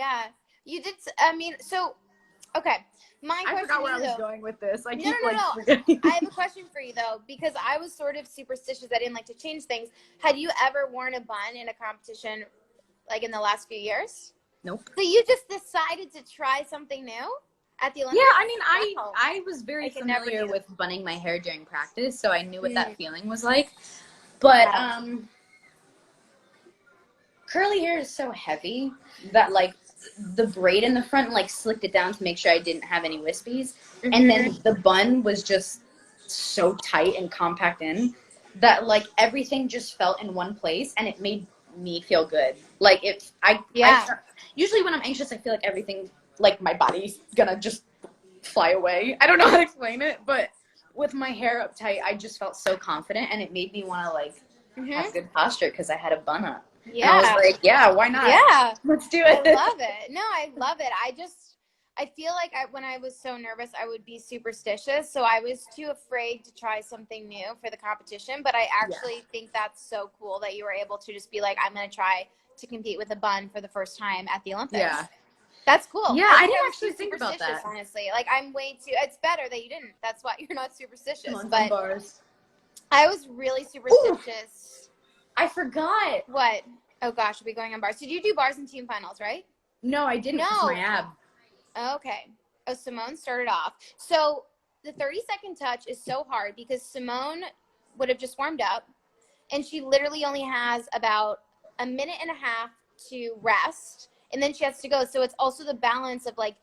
Yeah. You did, I mean, so, okay. My I question forgot to where you, I was though. going with this. I No, keep, no, no, no. forgetting. I have a question for you, though, because I was sort of superstitious. I didn't like to change things. Had you ever worn a bun in a competition, like, in the last few years? Nope. So you just decided to try something new at the Yeah, Olympics? I mean, Wow. I was very I could never familiar do with bunning my hair during practice, so I knew what that Mm. feeling was like. But Wow. curly hair is so heavy that like the braid in the front like slicked it down to make sure I didn't have any wispies, and then the bun was just so tight and compact in that like everything just felt in one place, and it made me feel good. Like if Yeah. usually when I'm anxious, I feel like everything, like my body's gonna just fly away. I don't know how to explain it, but with my hair up tight, I just felt so confident, and it made me want to like have good posture because I had a bun up. Yeah. And I was like, yeah, why not? Yeah. Let's do it. I love it. No, I love it. I feel like when I was so nervous, I would be superstitious. So I was too afraid to try something new for the competition. But I actually think that's so cool that you were able to just be like, I'm going to try to compete with a bun for the first time at the Olympics. Yeah. That's cool. Yeah, I didn't actually think about that. Honestly. Like, I'm way too, it's better that you didn't. That's why you're not superstitious. Come on, but bars. I was really superstitious. Ooh, I forgot. What? Oh gosh, we'll be going on bars. Did you do bars and team finals, right? No, I didn't. No. My ab. Okay. Oh, Simone started off. So the 30-second touch is so hard because Simone would have just warmed up, and she literally only has about a minute and a half to rest, and then she has to go. So it's also the balance of like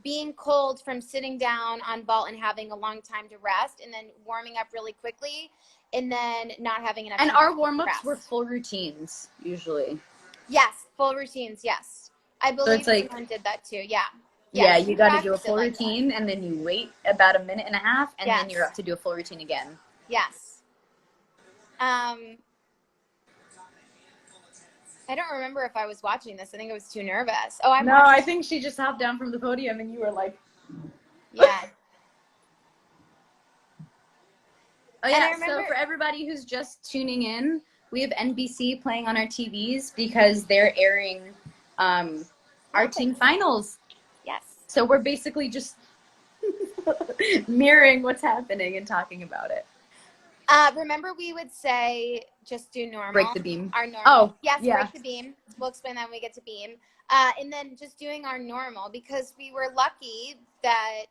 being cold from sitting down on vault and having a long time to rest, and then warming up really quickly, and then not having enough time. And our warm-ups were full routines, usually. Yes, full routines, yes. I believe so Simone did that too, yeah. Yeah, you got to do a full routine, and then you wait about a minute and a half, and then you're up to do a full routine again. Yes. I don't remember if I was watching this. I think I was too nervous. Oh, I think she just hopped down from the podium, and you were like... Yeah. Oh, yeah, so for everybody who's just tuning in, we have NBC playing on our TVs because they're airing our team finals. Yes. So we're basically just mirroring what's happening and talking about it. Remember we would say just do normal. Break the beam. Our normal. Oh, yes, yeah. Break the beam. We'll explain that when we get to beam. And then just doing our normal, because we were lucky that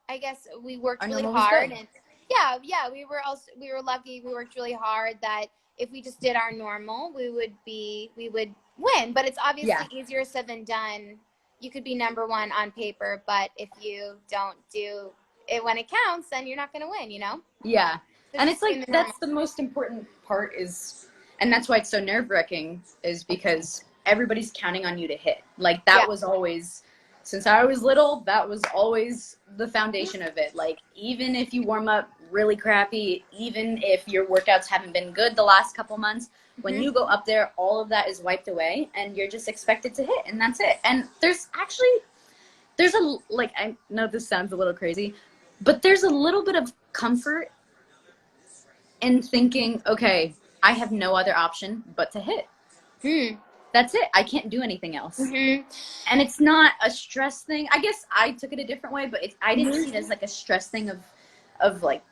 I guess we worked really hard, and we were lucky. We worked really hard that if we just did our normal, we would win. But it's obviously easier said than done. You could be number one on paper, but if you don't do it when it counts, then you're not going to win, you know? Yeah. And it's like, that's the most important part is, and that's why it's so nerve-wracking, is because everybody's counting on you to hit. Like, that was always, since I was little, that was always the foundation of it. Like, even if you warm up really crappy, even if your workouts haven't been good the last couple months, when you go up there, all of that is wiped away, and you're just expected to hit, and that's it. And there's a, like, I know this sounds a little crazy, but there's a little bit of comfort in thinking, okay, I have no other option but to hit. That's it. I can't do anything else. And it's not a stress thing. I guess I took it a different way, but I didn't see it as like a stress thing of like,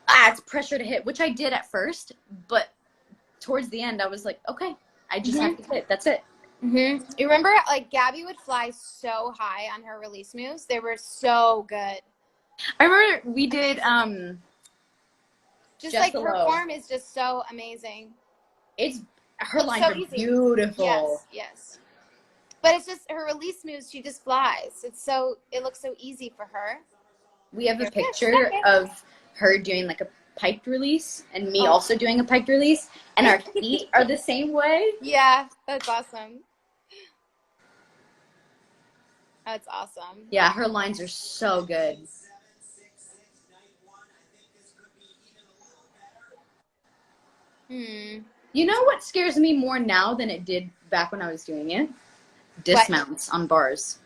it's pressure to hit, which I did at first, but towards the end, I was like, okay, I just have to hit. That's it. You remember, like, Gabby would fly so high on her release moves. They were so good. I remember we did, just like her form is just so amazing. Her lines are beautiful. Yes. But it's just her release moves, she just flies. It looks so easy for her. We have a picture of her doing like a piped release and me also doing a piped release, and our feet are the same way. Yeah, that's awesome. That's awesome. Yeah, her lines are so good. You know what scares me more now than it did back when I was doing it? Dismounts on bars.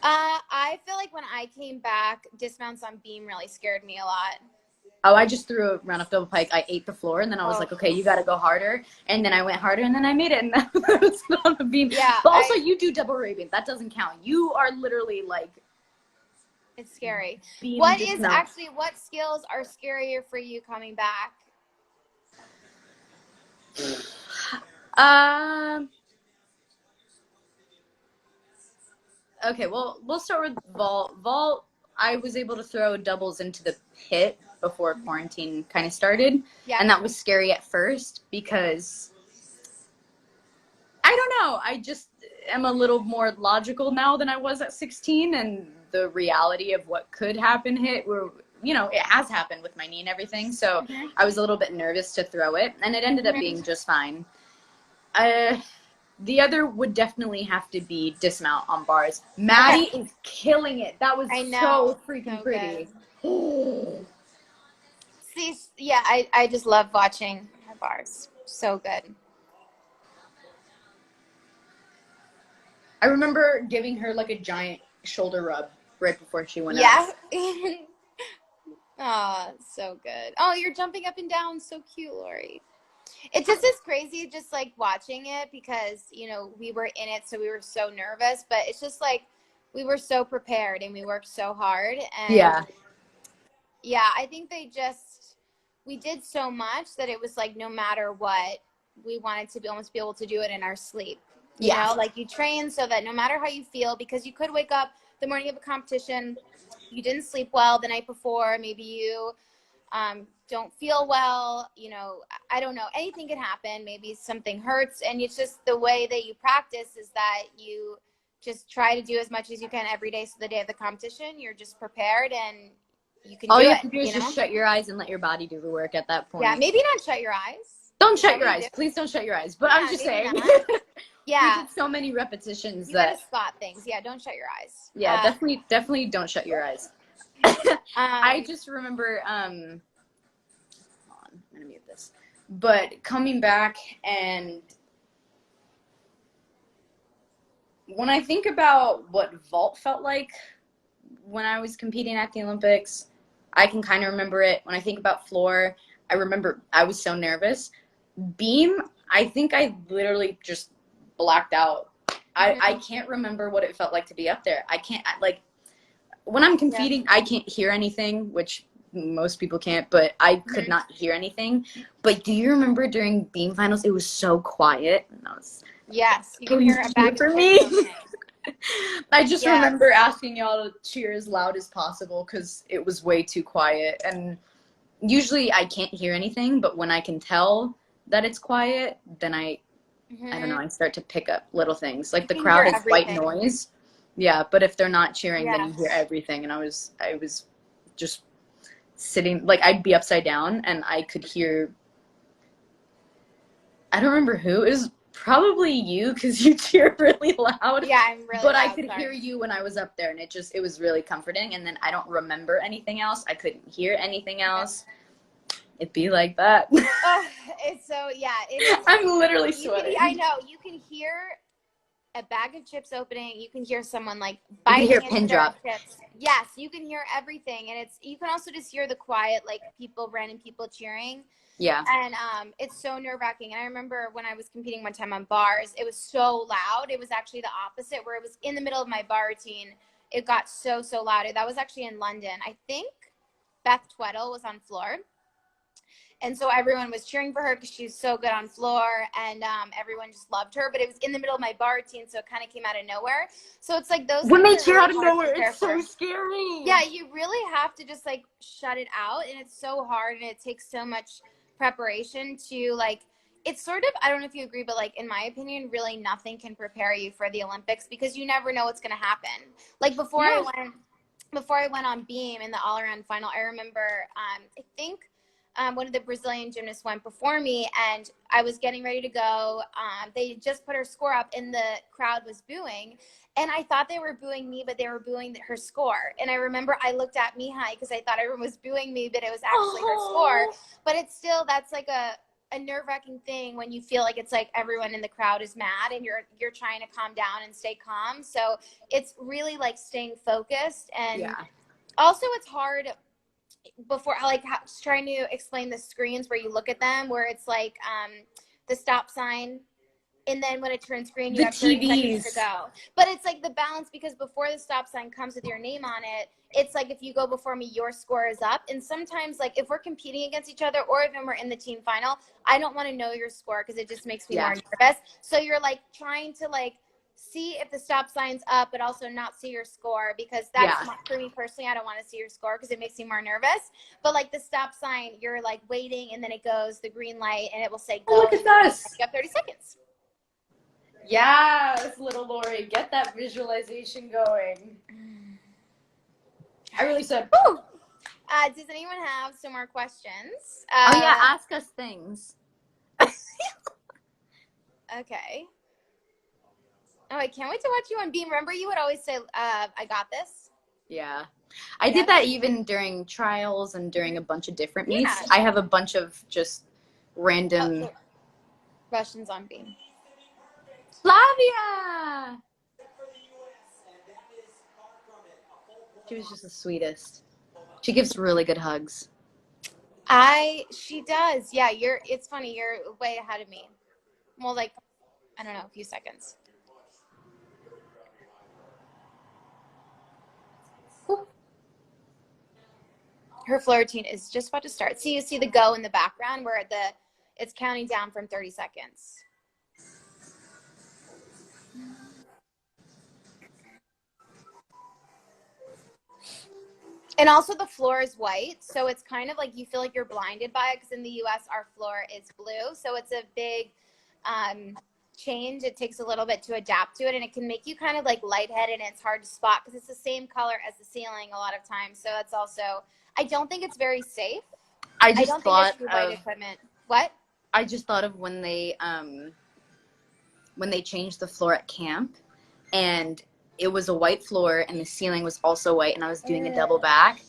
I feel like when I came back, dismounts on beam really scared me a lot. Oh, I just threw a round of double pike. I ate the floor, and then I was like, okay, you got to go harder. And then I went harder, and then I made it, and that was not a beam. Yeah. But also, you do double Raisman. That doesn't count. You are literally like... It's scary. Beam What skills are scarier for you coming back? Okay, well, we'll start with vault. Vault, I was able to throw doubles into the pit before quarantine kind of started. Yeah. And that was scary at first because, I don't know, I just am a little more logical now than I was at 16, and the reality of what could happen hit were, you know, it has happened with my knee and everything, so I was a little bit nervous to throw it, and it ended up being just fine. The other would definitely have to be dismount on bars. Maddie is killing it. That was so freaking pretty. See, yeah, I just love watching her bars. So good. I remember giving her like a giant shoulder rub right before she went out. Yeah. Oh, so good. Oh, you're jumping up and down. So cute, Laurie. It just is crazy just like watching it because, you know, we were in it, so we were so nervous, but it's just like we were so prepared and we worked so hard. And yeah, I think we did so much that it was like no matter what, we wanted to almost be able to do it in our sleep. You know, like you train so that no matter how you feel, because you could wake up the morning of a competition, you didn't sleep well the night before, maybe you don't feel well, you know, I don't know, anything can happen. Maybe something hurts, and it's just the way that you practice is that you just try to do as much as you can every day. So the day of the competition, you're just prepared and you can do it. All you have to do is just shut your eyes and let your body do the work at that point. Yeah, maybe not shut your eyes. Don't shut your eyes. Please don't shut your eyes. But I'm just saying. Yeah. We did so many repetitions you gotta spot things. Yeah, don't shut your eyes. Yeah, definitely don't shut your eyes. I just remember, hold on, I'm gonna mute this. But coming back, and when I think about what vault felt like when I was competing at the Olympics, I can kind of remember it. When I think about floor, I remember I was so nervous. Beam, I think I literally just blacked out. I can't remember what it felt like to be up there. I can't, like, when I'm competing, I can't hear anything, which most people can't, but I could not hear anything. But do you remember during beam finals, it was so quiet? And I was, yes, you can hear a bag for me. I just remember asking y'all to cheer as loud as possible because it was way too quiet. And usually I can't hear anything, but when I can tell that it's quiet, then I don't know, I start to pick up little things. Like the crowd is white noise. Yeah, but if they're not cheering, then you hear everything. And I was just sitting, like I'd be upside down and I could hear, I don't remember who, it was probably you because you cheer really loud. Yeah, I'm really But loud, I could hear you when I was up there, and it was really comforting. And then I don't remember anything else. I couldn't hear anything else. It'd be like that. Oh, it's so, it is. I'm literally sweating. I know. You can hear a bag of chips opening. You can hear someone like biting into pin drop chips. Yes, you can hear everything. And you can also just hear the quiet, like random people cheering. Yeah. And it's so nerve-wracking. And I remember when I was competing one time on bars, it was so loud. It was actually the opposite, where it was in the middle of my bar routine. It got so loud. That was actually in London. I think Beth Tweddle was on floor. And so everyone was cheering for her because she was so good on floor, and everyone just loved her. But it was in the middle of my bar routine, so it kind of came out of nowhere. So it's like those. When they cheer out of nowhere, it's so scary. Yeah, you really have to just like shut it out, and it's so hard, and it takes so much preparation to like. It's sort of, I don't know if you agree, but like in my opinion, really nothing can prepare you for the Olympics because you never know what's going to happen. Like before I went on beam in the all-around final, I remember I think. One of the Brazilian gymnasts went before me, and I was getting ready to go. They just put her score up, and the crowd was booing. And I thought they were booing me, but they were booing her score. And I remember I looked at Mihai because I thought everyone was booing me, but it was actually her score. But it's still, that's like a nerve-wracking thing when you feel like it's like everyone in the crowd is mad, and you're trying to calm down and stay calm. So it's really like staying focused. And also it's hard before, like trying to explain the screens where you look at them, where it's like the stop sign, and then when it turns green, you have 30 seconds to go. But it's like the balance, because before the stop sign comes with your name on it, it's like if you go before me, your score is up. And sometimes, like if we're competing against each other, or even we're in the team final, I don't want to know your score because it just makes me more nervous. So you're like trying to like see if the stop sign's up, but also not see your score, because that's for me personally, I don't want to see your score because it makes me more nervous. But like the stop sign, you're like waiting, and then it goes the green light, and it will say go. Oh, look at us. You have 30 seconds. Yes, little Laurie, get that visualization going. I really said, woo! Does anyone have some more questions? Ask us things. Okay. Oh, I can't wait to watch you on Beam. Remember, you would always say, I got this? Yeah. I did that even during trials and during a bunch of different meets. I have a bunch of just random... Russians on Beam. Flavia! She was just the sweetest. She gives really good hugs. She does. Yeah, it's funny. You're way ahead of me. Well, like, I don't know, a few seconds. Her floor routine is just about to start. So you see the go in the background where it's counting down from 30 seconds. And also the floor is white, so it's kind of like you feel like you're blinded by it, because in the US our floor is blue, so it's a big change. It takes a little bit to adapt to it, and it can make you kind of like lightheaded, and it's hard to spot because it's the same color as the ceiling a lot of times. So that's also, I don't think it's very safe. I don't think it's white equipment. What? I just thought of when they changed the floor at camp, and it was a white floor and the ceiling was also white, and I was doing a double back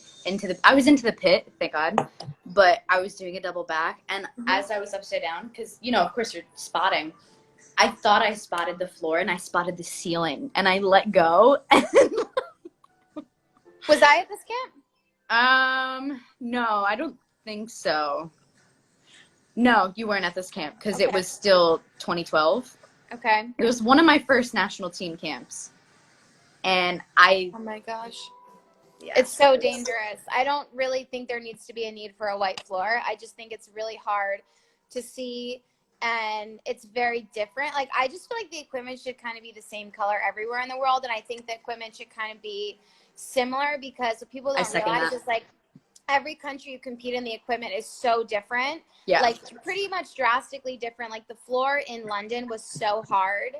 I was into the pit, thank God, but I was doing a double back, and as I was upside down, because, you know, of course you're spotting, I thought I spotted the floor and I spotted the ceiling, and I let go. Was I at this camp? No, I don't think so. No, you weren't at this camp because it was still 2012. Okay. It was one of my first national team camps. And oh my gosh. Yeah. It's so dangerous. I don't really think there needs to be a need for a white floor. I just think it's really hard to see, and it's very different. Like, I just feel like the equipment should kind of be the same color everywhere in the world, and I think the equipment should kind of be similar, because what people don't realize is, like, every country you compete in, the equipment is so different. Yeah. Like, pretty much drastically different. Like, the floor in London was so hard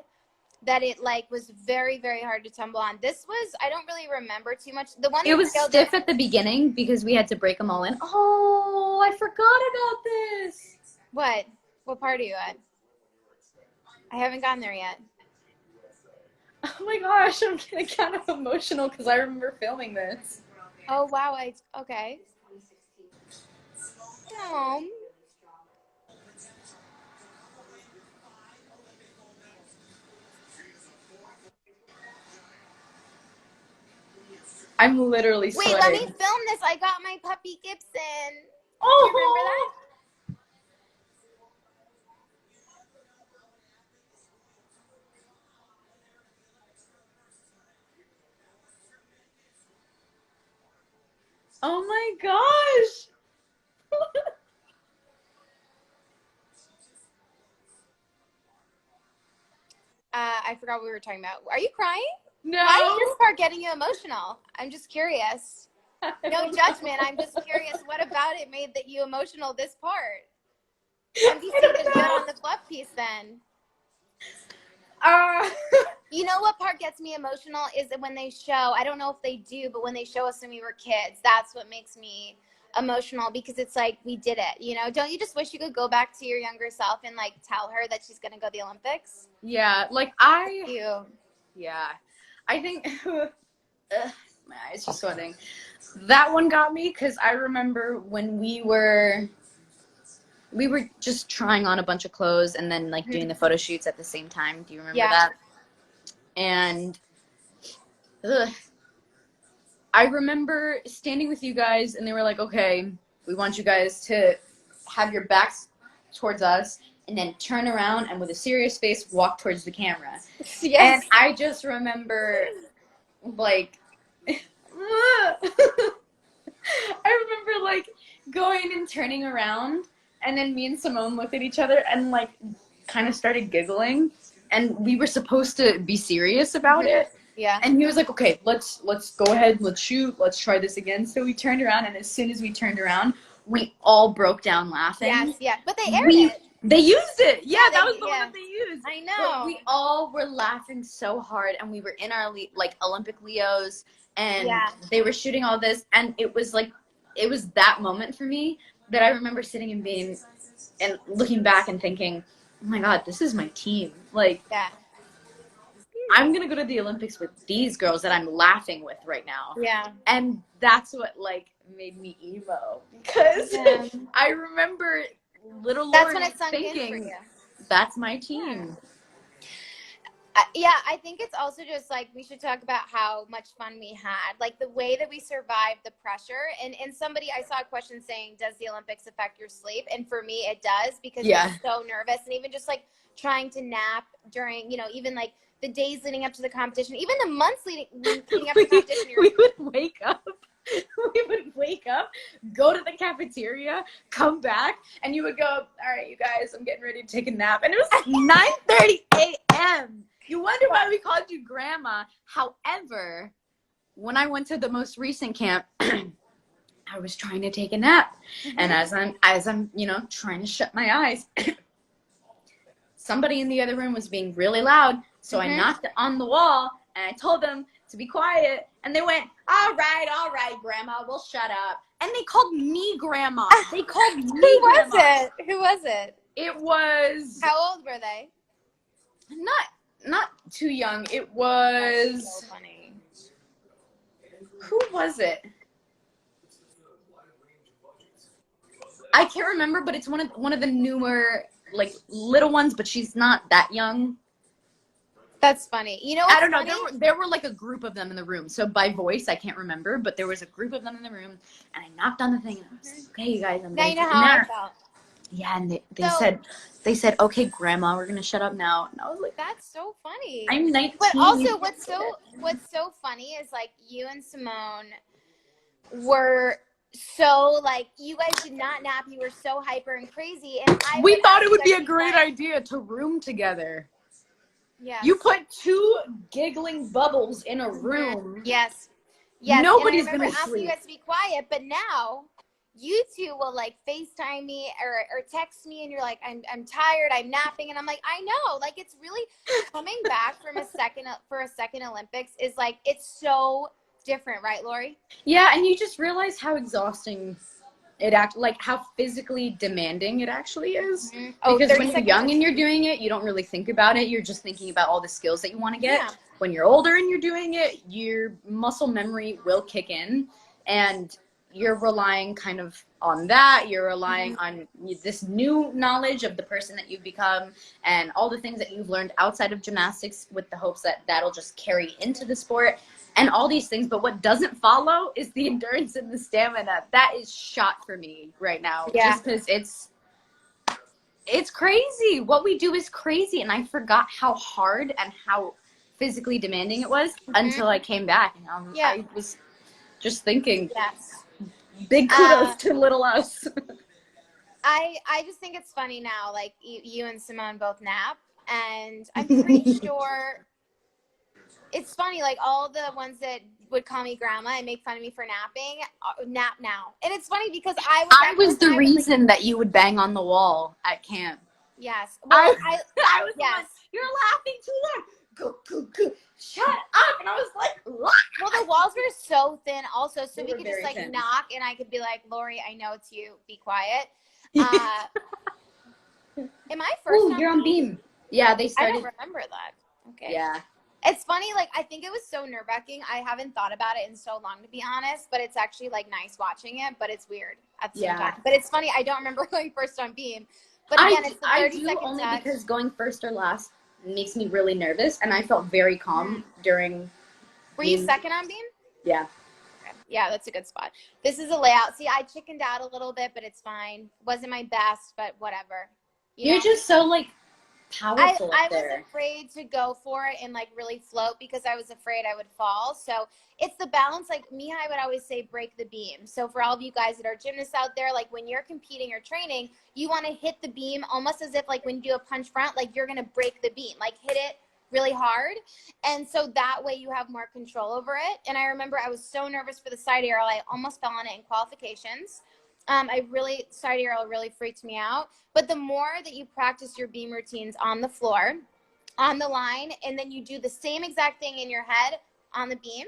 that it like was very, very hard to tumble on. This was, I don't really remember too much. The one it was stiff at the beginning because we had to break them all in. Oh, I forgot about this. What part are you at? I haven't gotten there yet. Oh my gosh, I'm getting kind of emotional because I remember filming this. Oh wow, okay. Oh. I'm literally sweating. Wait, let me film this. I got my puppy Gibson. Oh, do you remember that? Oh my gosh. I forgot what we were talking about. Are you crying? No. Why is this part getting you emotional? I'm just curious. No judgment. I'm just curious. What about it made you emotional this part? NBC did good on the fluff piece then. You know what part gets me emotional is when they show, I don't know if they do, but when they show us when we were kids, that's what makes me emotional, because it's like, we did it, you know? Don't you just wish you could go back to your younger self and like tell her that she's going to go to the Olympics? Yeah, like yeah, I think, my eyes are sweating. That one got me because I remember when we were just trying on a bunch of clothes and then like doing the photo shoots at the same time. Do you remember that? And I remember standing with you guys, and they were like, okay, we want you guys to have your backs towards us, and then turn around, and with a serious face, walk towards the camera. Yes. And I just remember, like, I remember, like, going and turning around, and then me and Simone looked at each other and, like, kind of started giggling. And we were supposed to be serious about it. Yeah. And he was like, okay, let's go ahead, let's shoot, let's try this again. So we turned around, and as soon as we turned around, we all broke down laughing. Yes, yeah. But they aired it. They used it. Yeah, that was the one that they used. I know. But we all were laughing so hard, and we were in our, like, Olympic Leos, and they were shooting all this, and it was that moment for me that I remember sitting and being, and looking back and thinking, oh my God, this is my team. Like, I'm going to go to the Olympics with these girls that I'm laughing with right now. Yeah. And that's what, like, made me emo. Because I remember little Laurie thinking, that's my team. Yeah, I think it's also just, like, we should talk about how much fun we had. Like, the way that we survived the pressure. And somebody, I saw a question saying, does the Olympics affect your sleep? And for me, it does, because you're so nervous. And even just, like, trying to nap during, you know, even, like, the days leading up to the competition, even the months leading up to the competition. We would wake up. We would wake up, go to the cafeteria, come back, and you would go, all right, you guys, I'm getting ready to take a nap. And it was 9:30 a.m. You wonder why we called you Grandma. However, when I went to the most recent camp, I was trying to take a nap. And as I'm, you know, trying to shut my eyes, somebody in the other room was being really loud. So I knocked on the wall, and I told them to be quiet. And they went, all right, Grandma, we'll shut up. And they called me Grandma. They called me Grandma. Who was it? It was... How old were they? Not too young. It was... That's so funny. Who was it? I can't remember, but it's one of the newer, like, little ones, but she's not that young. That's funny. You know what's I don't know. funny? There were like a group of them in the room. So by voice, I can't remember, but there was a group of them in the room, and I knocked on the thing, and I was like, okay, you guys, I'm now going you to know how I felt. Yeah, and they said, okay, Grandma, we're going to shut up now. And I was like, that's so funny. I'm 19. But also, what's so funny is, like, you and Simone were so, like, you guys did not nap. You were so hyper and crazy, and we thought it would be a great idea to room together. Yeah. You put two giggling bubbles in a room. Yes. Nobody's going to sleep. I remember asking you guys to be quiet, but now you two will, like, FaceTime me or text me, and you're like, I'm tired, I'm napping, and I'm like, I know. Like, it's really coming back for a second Olympics is, like, it's so different, right, Laurie? Yeah, and you just realize how exhausting like how physically demanding it actually is. Because when you're young and you're doing it, you don't really think about it. You're just thinking about all the skills that you want to get. Yeah. When you're older and you're doing it, your muscle memory will kick in, and you're relying kind of on that. You're relying on this new knowledge of the person that you've become and all the things that you've learned outside of gymnastics with the hopes that that'll just carry into the sport. And all these things, but what doesn't follow is the endurance and the stamina. That is shot for me right now. Yeah. Just because it's crazy. What we do is crazy, and I forgot how hard and how physically demanding it was until I came back. And I was just thinking, big kudos to little us. I just think it's funny now, like, you and Simone both nap, and I'm pretty sure... It's funny, like, all the ones that would call me Grandma and make fun of me for napping, nap now. And it's funny because I was the reason that you would bang on the wall at camp. Yes. Well, I was like, you're laughing too loud. Go. Shut up. And I was like, what? Well, the walls were so thin also, so we could just, like, thin. Knock, and I could be like, Laurie, I know it's you. Be quiet. Am I first? Oh, you're on beam. Yeah, they started. I don't remember that. Okay. Yeah. It's funny, like, I think it was so nerve-wracking. I haven't thought about it in so long, to be honest, but it's actually, like, nice watching it, but it's weird at the same time. But it's funny, I don't remember going first on beam. But again, it's the 30-second only touch. Because going first or last makes me really nervous, and I felt very calm during... Were you second on beam? Yeah. Okay. Yeah, that's a good spot. This is a layout. See, I chickened out a little bit, but it's fine. Wasn't my best, but whatever. You're just so like powerful I up there. was afraid to go for it and like really float because I was afraid I would fall. So it's the balance. Like Mihai would always say, break the beam. So for all of you guys that are gymnasts out there, like when you're competing or training, you want to hit the beam almost as if like when you do a punch front, like you're going to break the beam, like hit it really hard. And so that way you have more control over it. And I remember I was so nervous for the side aerial. I almost fell on it in qualifications. Side aerial really freaked me out. But the more that you practice your beam routines on the floor, on the line, and then you do the same exact thing in your head on the beam,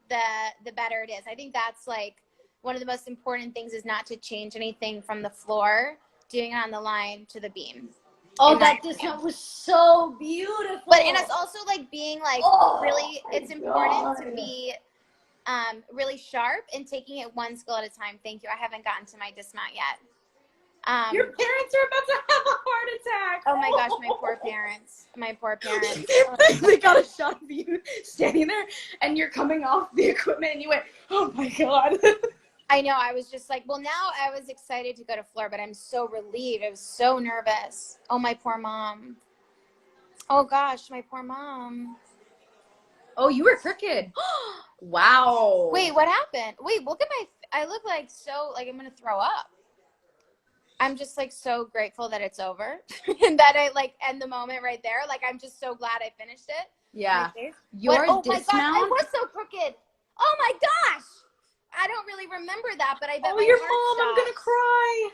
the better it is. I think that's like one of the most important things is not to change anything from the floor, doing it on the line to the beam. Oh, that dismount was so beautiful. But and it's also like being like really, it's important to be really sharp and taking it one skill at a time. Thank you. I haven't gotten to my dismount yet. Your parents are about to have a heart attack. Oh my gosh, my poor parents. My poor parents. They got a shot of you standing there and you're coming off the equipment and you went, oh my God. I know. I was just like, well, now I was excited to go to floor, but I'm so relieved. I was so nervous. Oh, my poor mom. Oh gosh, my poor mom. Oh, you were crooked. Wow. Wait, what happened? Wait, look at I look like so, like I'm going to throw up. I'm just like so grateful that it's over and that I like end the moment right there. Like, I'm just so glad I finished it. Yeah. Oh my gosh, I was so crooked. Oh my gosh. I don't really remember that, but I bet my your heart mom, I'm going to cry.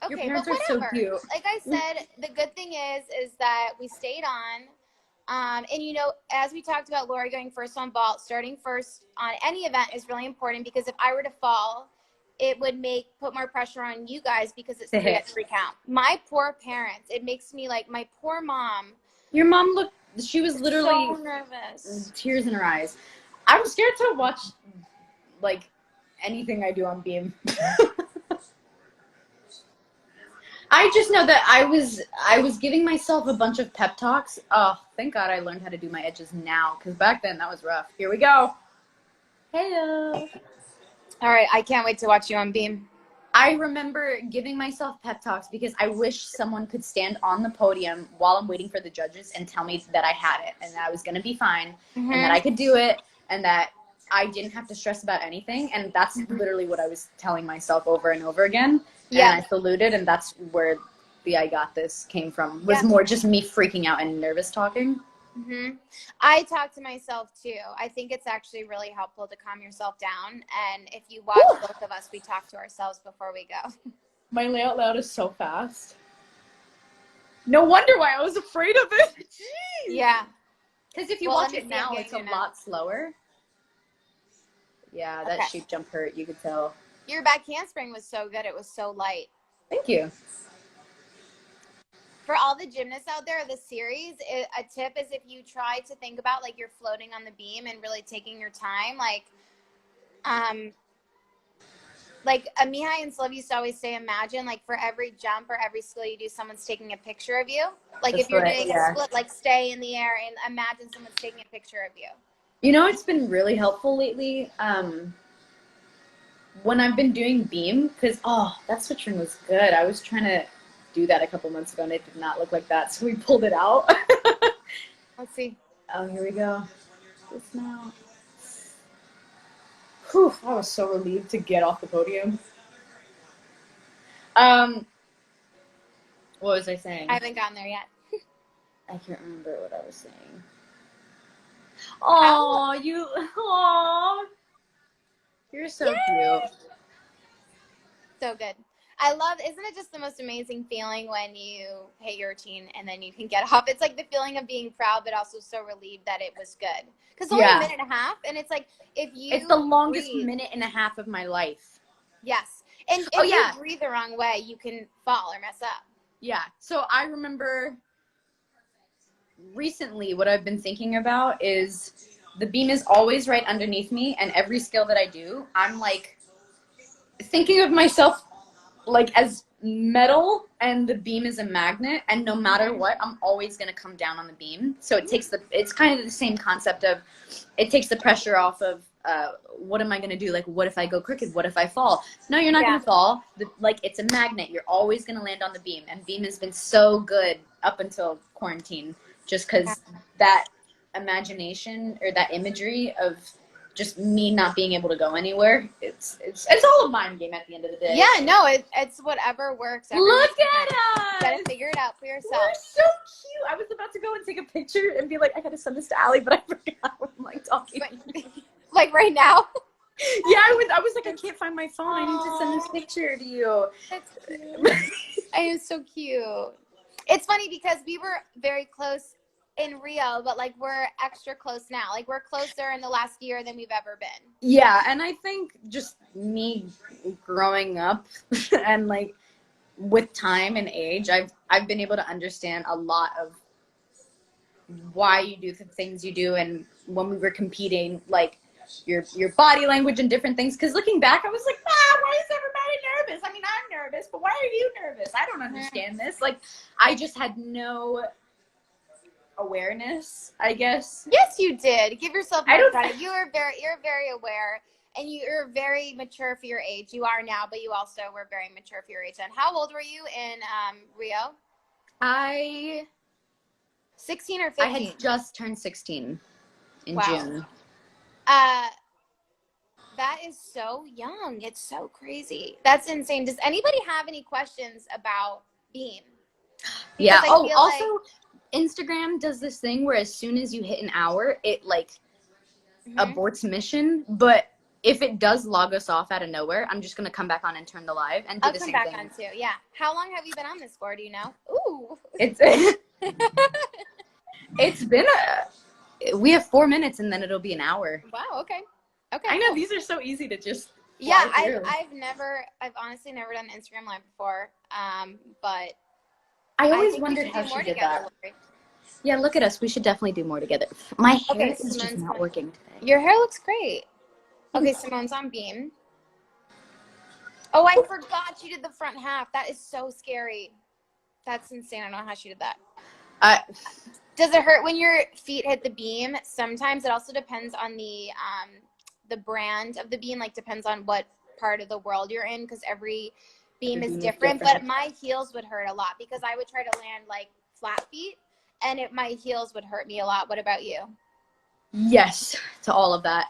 Okay, your parents but whatever. Are so cute. Like I said, the good thing is that we stayed on. And you know, as we talked about Laurie going first on vault, starting first on any event is really important because if I were to fall, it would put more pressure on you guys because it's 3 at 3 count. My poor parents, it makes me like my poor mom. Your mom looked, she was literally so nervous. Tears in her eyes. I'm scared to watch like anything I do on beam. I just know that I was giving myself a bunch of pep talks. Oh, thank God I learned how to do my edges now because back then that was rough. Here we go. Hello. All right, I can't wait to watch you on beam. I remember giving myself pep talks because I wish someone could stand on the podium while I'm waiting for the judges and tell me that I had it and that I was going to be fine and that I could do it and that I didn't have to stress about anything. And that's literally what I was telling myself over and over again. Yeah. And I saluted, and that's where the I got this came from. Was more just me freaking out and nervous talking. I talk to myself too. I think it's actually really helpful to calm yourself down. And if you watch both of us, we talk to ourselves before we go. My layout loud is so fast. No wonder why I was afraid of it. Jeez. Yeah. Because if you watch it now, it's a lot slower. Yeah, that sheep jump hurt. You could tell. Your back handspring was so good. It was so light. Thank you. For all the gymnasts out there, the series, a tip is if you try to think about like you're floating on the beam and really taking your time, like Mihai and Sylvia used to always say, imagine like for every jump or every skill you do, someone's taking a picture of you. Like if you're doing a split, like stay in the air and imagine someone's taking a picture of you. You know, it's been really helpful lately. When I've been doing beam, because, that switch ring was good. I was trying to do that a couple months ago, and it did not look like that, so we pulled it out. Let's see. Oh, here we go. Dismount. Whew, I was so relieved to get off the podium. What was I saying? I haven't gotten there yet. I can't remember what I was saying. Oh, you're so cute. So good. I love, isn't it just the most amazing feeling when you hit your routine and then you can get off? It's like the feeling of being proud, but also so relieved that it was good. Because only a minute and a half, and it's like if you It's the longest minute and a half of my life. Yes. And if you breathe the wrong way, you can fall or mess up. Yeah. So I remember recently what I've been thinking about is the beam is always right underneath me, and every skill that I do, I'm like thinking of myself like as metal, and the beam is a magnet, and no matter what, I'm always going to come down on the beam. So it's kind of the same concept of, it takes the pressure off of, what am I going to do? Like, what if I go crooked? What if I fall? No, you're not going to fall. Like, it's a magnet. You're always going to land on the beam. And beam has been so good up until quarantine, just because that imagination or that imagery of just me not being able to go anywhere, it's all a mind game at the end of the day. Yeah, no, it's whatever works. Look at us! You gotta figure it out for yourself. We're so cute. I was about to go and take a picture and be like, I gotta send this to Allie, but I forgot what I'm like talking. Like right now? Yeah, I was like, I can't find my phone. I need to send this picture to you. That's cute. I am so cute. It's funny because we were very close in Rio, but like we're extra close now. Like we're closer in the last year than we've ever been. Yeah, and I think just me growing up and like with time and age, I've been able to understand a lot of why you do the things you do, and when we were competing, like your body language and different things. Because looking back, I was like, why is everybody nervous? I mean, I'm nervous, but why are you nervous? I don't understand this. Like, I just had no awareness, I guess. Yes, you did. Give yourself more credit. You're very aware, and you're very mature for your age. You are now, but you also were very mature for your age. And how old were you in Rio? 16 or 15? I had just turned 16 in June. That is so young. It's so crazy. That's insane. Does anybody have any questions about Beam? Because also Instagram does this thing where as soon as you hit an hour, it like aborts mission. But if it does log us off out of nowhere, I'm just going to come back on and turn the live and do the same thing. I'll come back on too. Yeah. How long have you been on this for? Do you know? Ooh. It's been we have 4 minutes and then it'll be an hour. Wow. Okay. I know, these are so easy to just. Yeah. I've honestly never done Instagram live before. But I always wondered how she did that. Yeah, look at us. We should definitely do more together. My hair is just not working today. Your hair looks great. Okay, Simone's on Beam. Oh, I forgot she did the front half. That is so scary. That's insane. I don't know how she did that. Does it hurt when your feet hit the beam? Sometimes. It also depends on the brand of the beam. Like, depends on what part of the world you're in, because every beam is different. But my heels would hurt a lot because I would try to land like flat feet, and my heels would hurt me a lot. What about you? Yes, to all of that.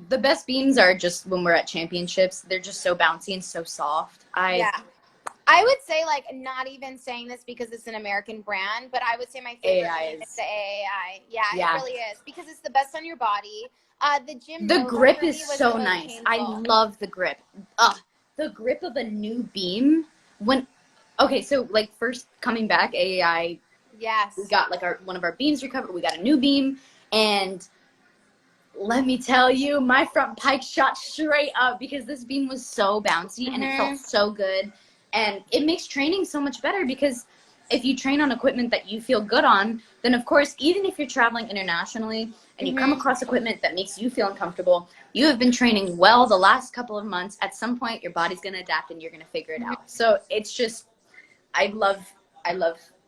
The best beams are just when we're at championships. They're just so bouncy and so soft. I would say, like, not even saying this because it's an American brand, but I would say my favorite is the AAI. Yeah, it really is, because it's the best on your body. The grip is so nice. Painful. I love the grip. The grip of a new beam. So like first coming back, AAI. Yes. We got like one of our beams recovered. We got a new beam, and let me tell you, my front pike shot straight up because this beam was so bouncy and it felt so good. And it makes training so much better, because if you train on equipment that you feel good on, then of course, even if you're traveling internationally and you come across equipment that makes you feel uncomfortable, you have been training well the last couple of months. At some point, your body's going to adapt and you're going to figure it out. So it's just, I love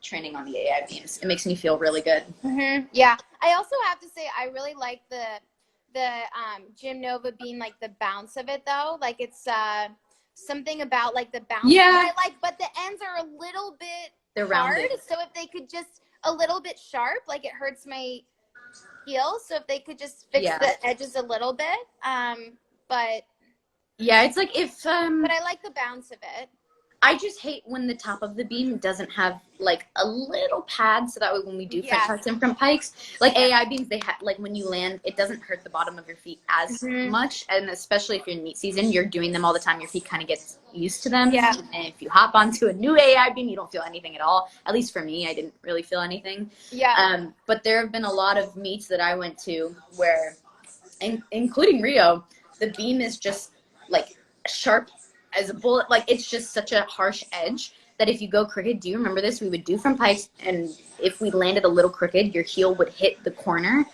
training on the AI beams. It makes me feel really good. Yeah. I also have to say, I really like the Gym Nova beam, like the bounce of it though. Like it's something about like the bounce that I like, but the ends are a little bit hard. So if they could just a little bit sharp, like it hurts my heels. So if they could just fix the edges a little bit. But yeah, it's like but I like the bounce of it. I just hate when the top of the beam doesn't have like a little pad, so that way when we do front parts and front pikes, like AI beams, they have like when you land, it doesn't hurt the bottom of your feet as much, and especially if you're in meet season, you're doing them all the time. Your feet kind of get used to them. Yeah. And if you hop onto a new AI beam, you don't feel anything at all. At least for me, I didn't really feel anything. Yeah. But there have been a lot of meets that I went to where, including Rio, the beam is just like sharp as a bullet. Like it's just such a harsh edge that if you go crooked, do you remember this? We would do front pikes, and if we landed a little crooked, your heel would hit the corner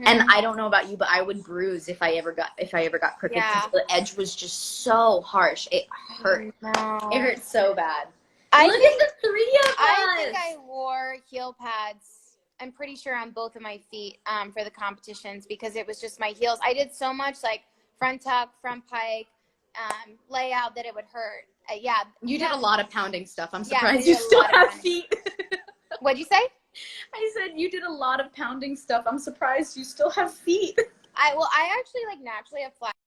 And I don't know about you, but I would bruise if I ever got crooked because the edge was just so harsh. It hurt. No. It hurt so bad. Look at the three of us. I think I wore heel pads. I'm pretty sure on both of my feet for the competitions because it was just my heels. I did so much like front tuck, front pike, layout that it would hurt. You did a lot of pounding stuff. I'm surprised you still have feet. What'd you say? I said you did a lot of pounding stuff. I'm surprised you still have feet. I actually like naturally have flat